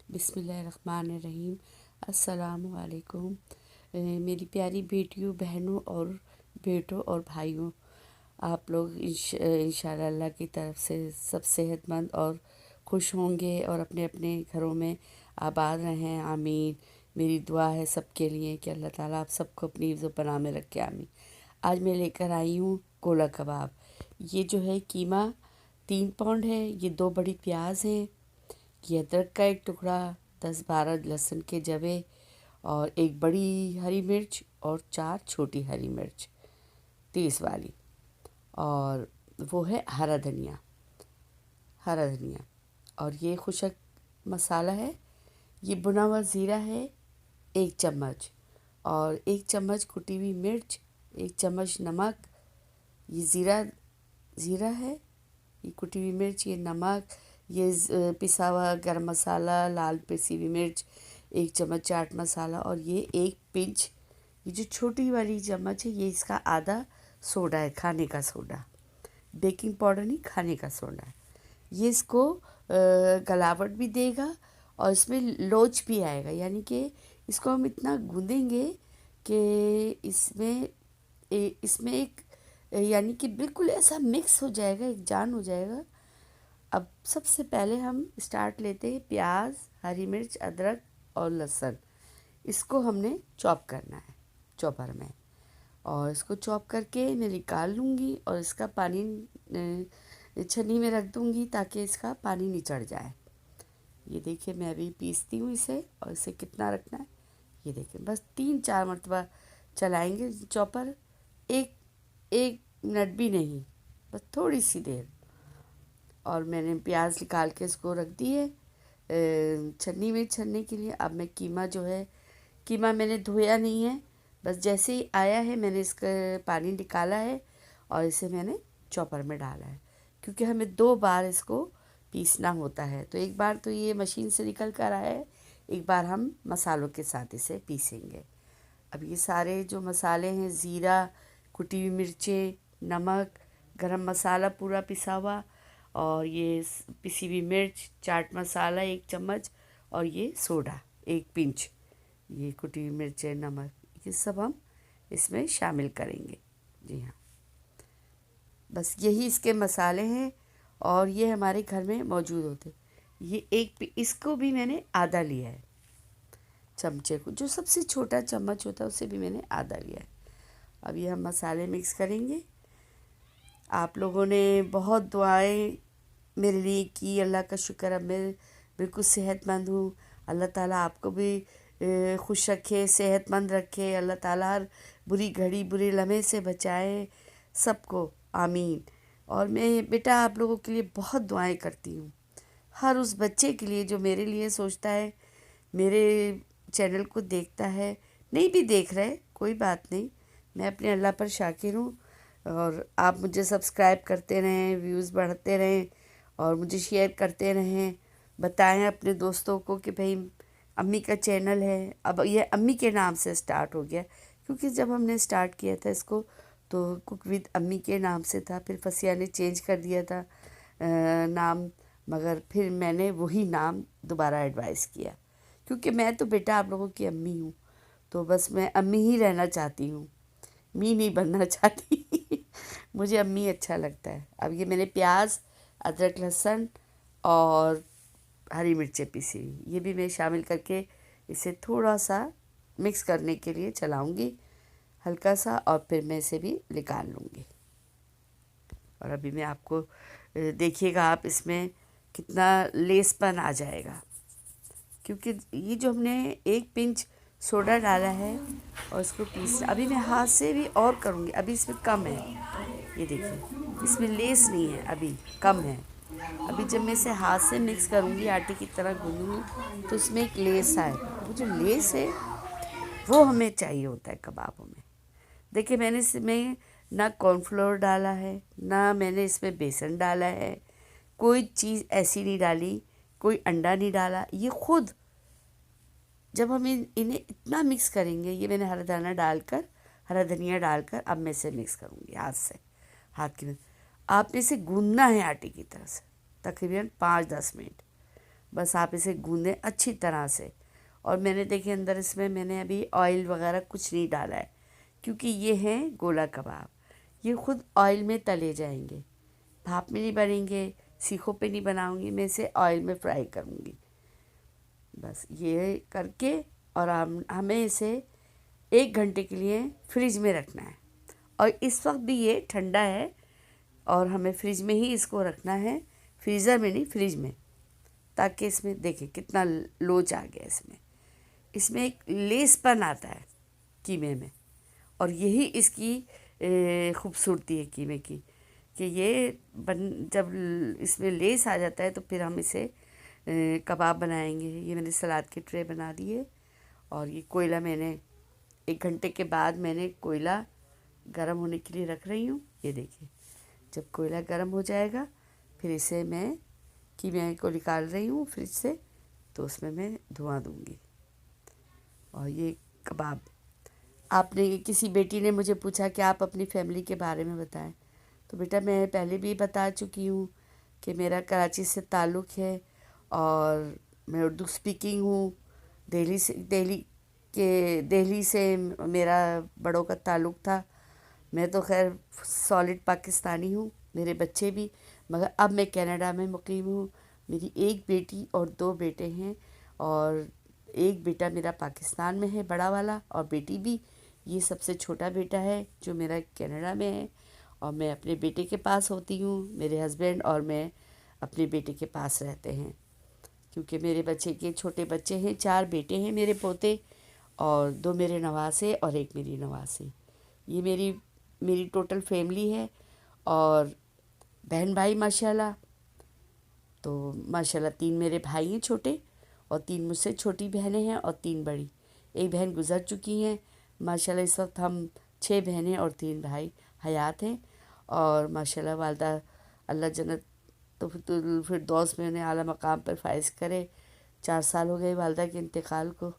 बिस्मिल्लाहिर्रहमानिर्रहीम। अस्सलामु अलैकुम। मेरी प्यारी बेटियों, बहनों और बेटों और भाइयों, आप लोग इंशाअल्लाह अल्लाह की तरफ से सब सेहतमंद और खुश होंगे और अपने अपने घरों में आबाद रहें। आमीन। मेरी दुआ है सबके लिए कि अल्लाह ताला आप सबको अपनी हिफ्ज़ व पनाह में रखे। आमीन। आज मैं लेकर आई हूँ कोला कबाब। ये जो है कीमा 3 पाउंड है। ये 2 बड़ी प्याज हैं, ये अदरक का एक टुकड़ा, 10-12 लहसुन के जवे और एक बड़ी हरी मिर्च और 4 छोटी हरी मिर्च तेज़ वाली, और वो है हरा धनिया और ये खुशक मसाला है। ये भुना हुआ ज़ीरा है 1 चम्मच, और 1 चम्मच कुटी हुई मिर्च, 1 चम्मच नमक। ये ज़ीरा है, ये कुटी हुई मिर्च, ये नमक, ये पिसा हुआ गरम मसाला, लाल पिसी हुई मिर्च, 1 चम्मच चाट मसाला, और ये 1 पिंच, ये जो छोटी वाली चम्मच है ये इसका आधा सोडा है, खाने का सोडा। बेकिंग पाउडर नहीं, खाने का सोडा है। ये इसको गलावट भी देगा और इसमें लोच भी आएगा, यानी कि इसको हम इतना गूँदेंगे कि इसमें एक यानी कि बिल्कुल ऐसा मिक्स हो जाएगा, एक जान हो जाएगा। अब सबसे पहले हम स्टार्ट लेते हैं प्याज, हरी मिर्च, अदरक और लहसुन। इसको हमने चॉप करना है चॉपर में, और इसको चॉप करके मैं निकाल लूँगी और इसका पानी छन्नी में रख दूँगी ताकि इसका पानी निचड़ जाए। ये देखिए मैं अभी पीसती हूँ इसे, और इसे कितना रखना है ये देखिए, बस 3-4 मरतबा चलाएंगे चॉपर, एक एक मिनट भी नहीं, बस थोड़ी सी देर। और मैंने प्याज निकाल के इसको रख दी है छन्नी में छन्ने के लिए। अब मैं कीमा मैंने धोया नहीं है, बस जैसे ही आया है मैंने इसका पानी निकाला है और इसे मैंने चॉपर में डाला है, क्योंकि हमें 2 बार इसको पीसना होता है। तो एक बार तो ये मशीन से निकल कर आया है, एक बार हम मसालों के साथ इसे पीसेंगे। अब ये सारे जो मसाले हैं, ज़ीरा, कुटी हुई मिर्चें, नमक, गरम मसाला पूरा पिसा हुआ, और ये पिसी हुई मिर्च, चाट मसाला 1 चम्मच, और ये सोडा 1 पिंच, ये कुटी हुई मिर्चें, नमक, ये सब हम इसमें शामिल करेंगे। जी हाँ, बस यही इसके मसाले हैं और ये हमारे घर में मौजूद होते। इसको भी मैंने आधा लिया है, चमचे को, जो सबसे छोटा चम्मच होता है उससे भी मैंने आधा लिया है। अब ये हम मसाले मिक्स करेंगे। आप लोगों ने बहुत दुआएं मेरे लिए की, अल्लाह का शुक्र, अब मैं बिल्कुल सेहतमंद हूँ। अल्लाह ताला आपको भी खुश रखे, सेहतमंद रखे। अल्लाह ताला हर बुरी घड़ी, बुरे लम्हे से बचाए सबको। आमीन। और मैं बेटा आप लोगों के लिए बहुत दुआएं करती हूँ, हर उस बच्चे के लिए जो मेरे लिए सोचता है, मेरे चैनल को देखता है। नहीं भी देख रहे कोई बात नहीं, मैं अपने अल्लाह पर शाकिर हूँ, और आप मुझे सब्सक्राइब करते रहें, व्यूज़ बढ़ते रहें और मुझे शेयर करते रहें। बताएं अपने दोस्तों को कि भाई अम्मी का चैनल है। अब ये अम्मी के नाम से स्टार्ट हो गया, क्योंकि जब हमने स्टार्ट किया था इसको तो कुक विद अम्मी के नाम से था, फिर फसिया ने चेंज कर दिया था नाम, मगर फिर मैंने वही नाम दोबारा एडवाइस किया, क्योंकि मैं तो बेटा आप लोगों की अम्मी हूँ, तो बस मैं अम्मी ही रहना चाहती हूँ, मी नहीं बनना चाहती। मुझे अम्मी अच्छा लगता है। अब ये मैंने प्याज, अदरक, लहसुन और हरी मिर्चें पीसी हुई ये भी मैं शामिल करके इसे थोड़ा सा मिक्स करने के लिए चलाऊंगी हल्का सा, और फिर मैं इसे भी निकाल लूँगी। और अभी मैं आपको देखिएगा आप इसमें कितना लेसपन आ जाएगा, क्योंकि ये जो हमने 1 पिंच सोडा डाला है और इसको पीस, अभी मैं हाथ से भी और करूँगी। अभी इसमें कम है, ये देखिए इसमें लेस नहीं है, अभी कम है। अभी जब मैं इसे हाथ से मिक्स करूँगी, आटे की तरह गूँधूँगी, तो इसमें एक लेस आएगा। वो जो लेस है वो हमें चाहिए होता है कबाबों में। देखिए मैंने इसमें ना कॉर्नफ्लोर डाला है, ना मैंने इसमें बेसन डाला है, कोई चीज़ ऐसी नहीं डाली, कोई अंडा नहीं डाला। ये खुद जब हम इन्हें इतना मिक्स करेंगे, ये मैंने हरा धनिया डालकर अब मैं इसे मिक्स करूँगी हाथ से, हाथ की। आपने इसे गूंदना है आटे की तरह से तकरीबन 5-10 मिनट, बस आप इसे गूँदें अच्छी तरह से। और मैंने देखिए अंदर इसमें मैंने अभी ऑयल वगैरह कुछ नहीं डाला है, क्योंकि ये हैं गोला कबाब, ये खुद ऑयल में तले जाएंगे, भाप में नहीं बनेंगे, सीखों पे नहीं बनाऊंगी, मैं इसे ऑयल में फ्राई करूंगी। बस ये करके और हमें इसे 1 घंटे के लिए फ्रिज में रखना है। और इस वक्त भी ये ठंडा है और हमें फ्रिज में ही इसको रखना है, फ्रीज़र में नहीं, फ्रिज में, ताकि इसमें देखिए कितना लोच आ गया इसमें। इसमें एक लेसपन आता है कीमे में, और यही इसकी खूबसूरती है कीमे की, कि ये जब इसमें लेस आ जाता है तो फिर हम इसे कबाब बनाएंगे। ये मैंने सलाद की ट्रे बना दी है, और ये कोयला मैंने 1 घंटे के बाद मैंने कोयला गरम होने के लिए रख रही हूँ। ये देखिए जब कोयला गरम हो जाएगा फिर इसे मैं कीमे को निकाल रही हूँ फ्रिज से, तो उसमें मैं धुआं दूँगी। और ये कबाब, आपने किसी बेटी ने मुझे पूछा कि आप अपनी फैमिली के बारे में बताएं, तो बेटा मैं पहले भी बता चुकी हूँ कि मेरा कराची से ताल्लुक़ है और मैं उर्दू स्पीकिंग हूँ। दिल्ली से मेरा बड़ों का ताल्लुक़ था। मैं तो खैर सॉलिड पाकिस्तानी हूँ, मेरे बच्चे भी, मगर अब मैं कनाडा में मुकीम हूँ। मेरी एक बेटी और 2 बेटे हैं, और एक बेटा मेरा पाकिस्तान में है बड़ा वाला, और बेटी भी, ये सबसे छोटा बेटा है जो मेरा कनाडा में है। और मैं अपने बेटे के पास होती हूँ, मेरे हस्बैंड और मैं अपने बेटे के पास रहते हैं, क्योंकि मेरे बच्चे के छोटे बच्चे हैं, 4 बेटे हैं मेरे पोते, और 2 मेरे नवासे और 1 मेरी नवासी। ये मेरी टोटल फैमिली है। और बहन भाई माशाल्लाह, तो माशाल्लाह 3 मेरे भाई हैं छोटे, और 3 मुझसे छोटी बहनें हैं, और 3 बड़ी। एक बहन गुज़र चुकी हैं माशाल्लाह। इस वक्त हम 6 बहनें और 3 भाई हयात हैं। और माशाल्लाह वालदा अल्लाह जन्नत तो फिरदौस में उन्हें आला मकाम पर फाइज़ करे। 4 साल हो गए वालदा के इंतकाल को,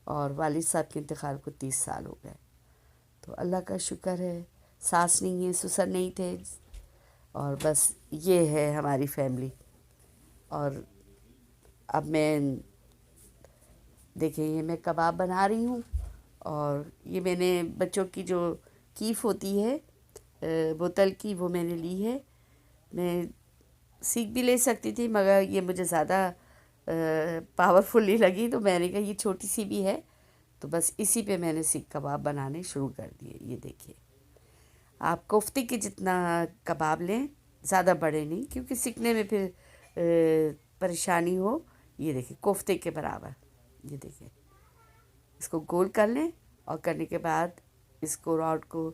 और वालिद साहब के इंतकाल को 30 साल हो गए। तो अल्लाह का शुक्र है, सास नहीं है, ससुर नहीं थे, और बस ये है हमारी फैमिली। और अब मैं देखिए ये मैं कबाब बना रही हूँ, और ये मैंने बच्चों की जो कीफ़ होती है बोतल की, वो मैंने ली है। मैं सीख भी ले सकती थी, मगर ये मुझे ज़्यादा पावरफुली लगी, तो मैंने कहा ये छोटी सी भी है, तो बस इसी पे मैंने सीख कबाब बनाने शुरू कर दिए। ये देखिए आप कोफ्ते के जितना कबाब लें, ज़्यादा बड़े नहीं, क्योंकि सीखने में फिर परेशानी हो। ये देखिए कोफ्ते के बराबर, ये देखिए इसको गोल कर लें, और करने के बाद इसको रॉड को,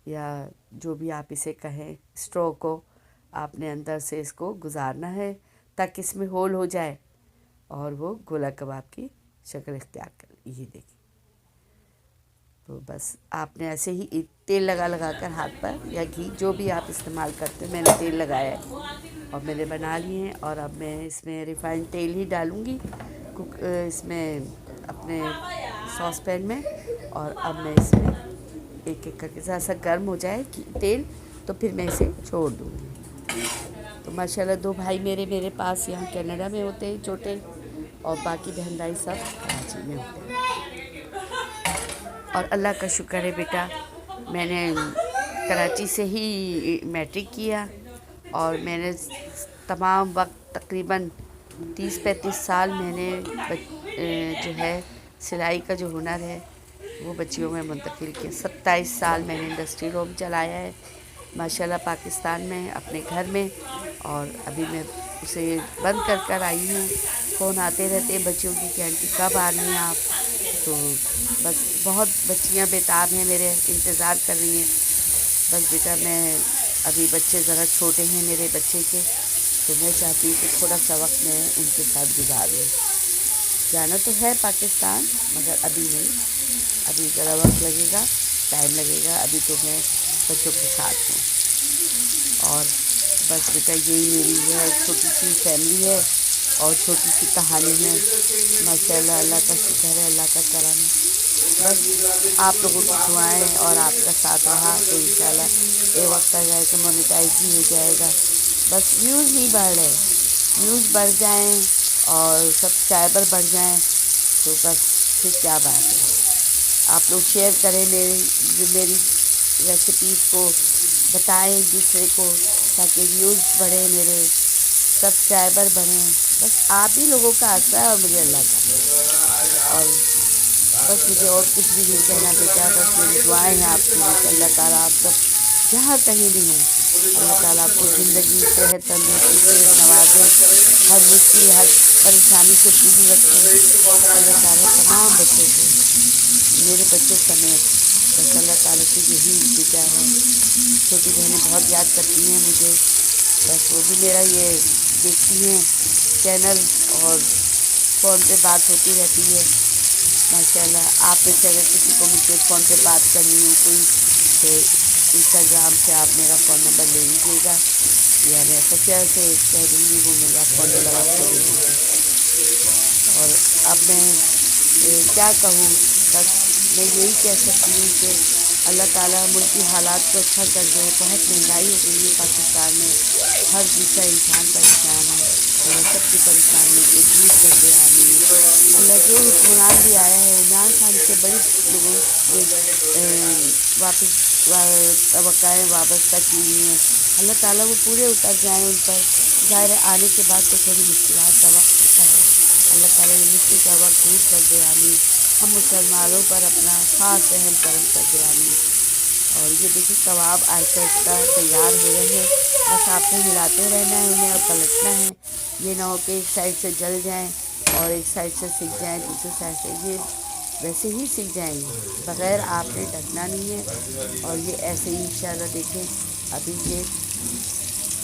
या जो भी आप इसे कहें, स्ट्रॉ को आपने अंदर से इसको गुजारना है, ताकि इसमें होल हो जाए और वो गोला कबाब की शक्ल इख्तियार कर। ये देखिए, तो बस आपने ऐसे ही तेल लगा कर हाथ पर, या घी जो भी आप इस्तेमाल करते हैं, मैंने तेल लगाया है और मैंने बना लिए हैं। और अब मैं इसमें रिफ़ाइंड तेल ही डालूँगी इसमें अपने सॉस पैन में। और अब मैं इसमें एक एक करके ज़रा गर्म हो जाए कि तेल, तो फिर मैं इसे छोड़ दूँगी। तो माशाल्लाह 2 भाई मेरे पास यहाँ कनाडा में होते हैं छोटे, और बाकी बहन भाई सब कराची में होते हैं। और अल्लाह का शुक्र है बेटा, मैंने कराची से ही मैट्रिक किया, और मैंने तमाम वक्त तकरीबन 30-35 साल मैंने जो है सिलाई का जो हुनर है वो बच्चियों में मुंतकिल किया। 27 साल मैंने इंडस्ट्री रूम चलाया है माशाल्लाह पाकिस्तान में अपने घर में, और अभी मैं उसे बंद कर आई हूँ। फ़ोन आते रहते हैं बच्चियों की कि आंटी कब आ रही हैं आप, तो बस बहुत बच्चियाँ बेताब हैं, मेरे इंतज़ार कर रही हैं। बस बेटा मैं अभी बच्चे ज़रा छोटे हैं मेरे बच्चे के, तो मैं चाहती हूँ कि थोड़ा सा वक्त मैं उनके साथ गुजारूँ। जाना तो है पाकिस्तान, मगर अभी नहीं, अभी ज़रा वक्त लगेगा, टाइम लगेगा। अभी तो मैं बच्चों के साथ हूँ। और बस बेटा यही मेरी जो है छोटी सी फैमिली है और छोटी सी कहानी है। माशाल्लाह अल्लाह का शुक्र है, अल्लाह का करम है। बस आप लोगों की दुआएं और आपका साथ रहा तो इंशाल्लाह एक वक्त आ जाएगा मोनेटाइज भी हो जाएगा। बस व्यूज़ नहीं बढ़ रहे, व्यूज़ बढ़ जाएं और सब्सक्राइबर बढ़ जाएं तो बस फिर क्या बात है। आप लोग शेयर करें मेरी रेसिपीज़ को, बताएं एक दूसरे को, ताकि व्यूज़ बढ़े, मेरे सब्सक्राइबर बढ़ें। बस आप ही लोगों का आशा है और मुझे अल्लाह का। और बस मुझे और कुछ भी नहीं कहना बेटा, बस मेरी दुआएं हैं आपके लिए कि अल्लाह ताला आप सब जहाँ कहीं भी हों, अल्लाह ताला आपको ज़िंदगी, सेहत, तंदुरुस्ती से नवाजे, हर मुश्किल, हर परेशानी से दूर रखें। अल्लाह ताला तमाम बच्चों को, मेरे बच्चों समेत, बस अल्लाह ताला से यही इल्तिजा है। छोटी बहनें बहुत याद करती हैं मुझे, बस वो भी मेरा ये देखती हैं चैनल और फ़ोन पे बात होती रहती है। माशाल्लाह, आप में से अगर किसी को मुझसे फ़ोन पे बात करनी हो कोई, तो इंस्टाग्राम से आप मेरा फ़ोन नंबर ले लीजिएगा, या मैं सफिया से कह दूँगी, वो मेरा फ़ोन नंबर आपको दे देगी। और अब मैं क्या कहूँ, बस मैं यही कह सकती हूँ कि अल्लाह ताला मुल्क की हालात को अच्छा कर दे। बहुत महंगाई हो गई है पाकिस्तान में, हर दूसरा इंसान परेशान है। अल्लाह सबकी परेशानियों को दूर कर दे, आमीन। अल्लाह जो हुक्मरान भी आया है, इमरान खान से बड़ी लोगों ने वापस तवक्काएं वाबस्ता की हुई हैं। अल्लाह ताला वो पूरे उतर जाएं उन पर। ज़ाहिर है आने के बाद तो थोड़ी मुश्किलात का वक्त होता है। अल्लाह ताला ये मुश्किल का वक्त दूर कर दे, आमीन। हम मुसलमानों पर अपना ख़ास रहम करम कर दे, आमीन। और ये देखिए कबाब आहिस्ता आहिस्ता तैयार हो रहे हैं, बस आपको हिलाते रहना है इन्हें और पलटना है। ये ना हो कि एक साइड से जल जाएं और एक साइड से सिक जाएं, दूसरी साइड से, ये वैसे ही सीख जाएंगे, बग़ैर आपने ढकना नहीं है। और ये ऐसे ही इंशाल्लाह देखें, अभी ये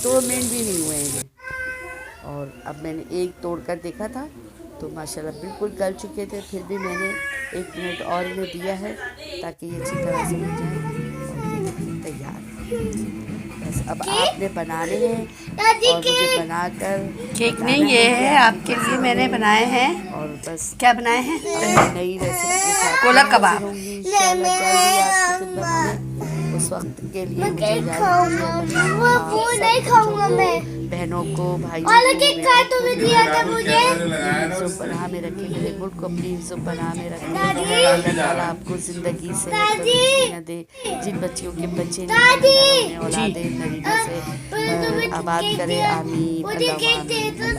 2 मिनट भी नहीं हुए हैं। और अब मैंने एक तोड़ कर देखा था तो माशाल्लाह बिल्कुल गल चुके थे, फिर भी मैंने 1 मिनट और इन्हें दिया है ताकि ये अच्छी तरह से हो जाए। और ये देखिए तैयार है। बस अब आपने बनाने हैं और मुझे बनाकर केक नहीं, ये है आपके लिए मैंने बनाए हैं। और बस क्या बनाए हैं? नई रेसिपी के साथ कोला कबाब। होंगी इंशाल्लाह जल्दी आपकी खिदमत में। उस वक्त के लिए मुझे इजाज़त दीजिए। वो नहीं खाऊंगा मैं। बहनों को, भाइयों और को, केक खा तो भी दिया था मुझे। पनाह में रखे, मेरे मुल्क को अपनी पनाह में रखे। अल्लाह ताला आपको ज़िंदगी से तंदुरुस्तियाँ दे। जिन बच्चियों के बच्चे नहीं हैं, उन्हें औलादे नरीना से आबाद करे, आमीन। अल्लाह आमीन।